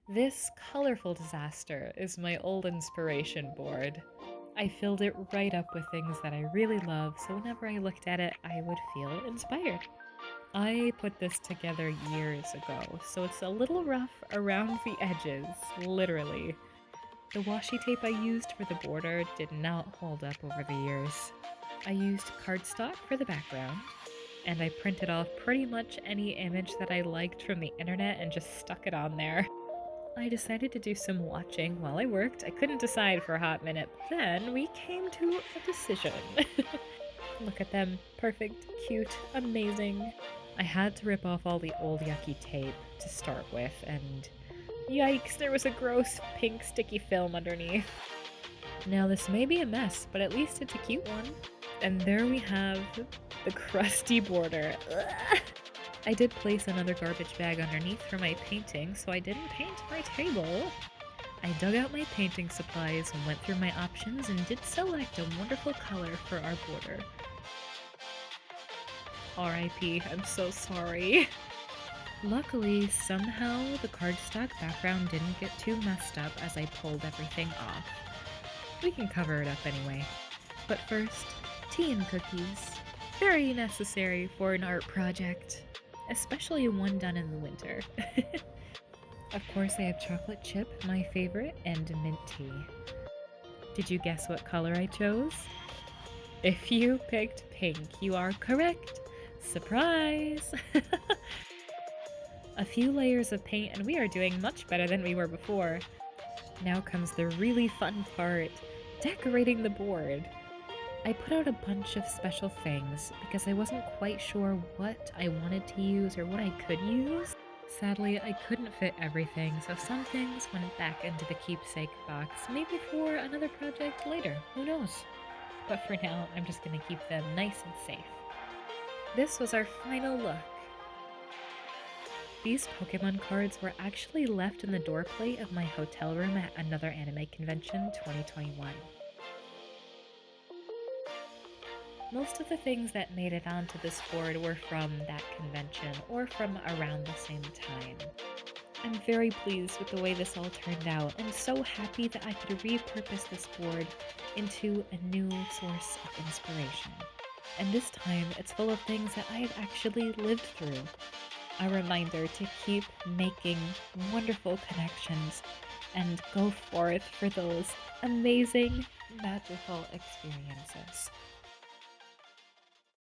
This colorful disaster is my old inspiration board. I filled it right up with things that I really love, so whenever I looked at it, I would feel inspired. I put this together years ago, so it's a little rough around the edges, literally. The washi tape I used for the border did not hold up over the years. I used cardstock for the background, and I printed off pretty much any image that I liked from the internet and just stuck it on there. I decided to do some watching while I worked. I couldn't decide for a hot minute, but then we came to a decision. Look at them. Perfect, cute, amazing. I had to rip off all the old yucky tape to start with, and yikes, there was a gross pink sticky film underneath. Now this may be a mess, but at least it's a cute one. And there we have the crusty border. Ugh. I did place another garbage bag underneath for my painting, so I didn't paint my table. I dug out my painting supplies and went through my options and did select a wonderful color for our border. RIP, I'm so sorry. Luckily, somehow the cardstock background didn't get too messed up as I pulled everything off. We can cover it up anyway. But first, tea and cookies. Very necessary for an art project, especially one done in the winter. Of course, I have chocolate chip, my favorite, and mint tea. Did you guess what color I chose? If you picked pink, you are correct. Surprise! A few layers of paint and we are doing much better than we were before. Now comes the really fun part, decorating the board. I put out a bunch of special things because I wasn't quite sure what I wanted to use or what I could use. Sadly, I couldn't fit everything, so some things went back into the keepsake box, maybe for another project later, who knows? But for now, I'm just gonna keep them nice and safe. This was our final look. These Pokemon cards were actually left in the doorplate of my hotel room at another anime convention 2021. Most of the things that made it onto this board were from that convention or from around the same time. I'm very pleased with the way this all turned out and so happy that I could repurpose this board into a new source of inspiration. And this time it's full of things that I have actually lived through. A reminder to keep making wonderful connections and go forth for those amazing, magical experiences.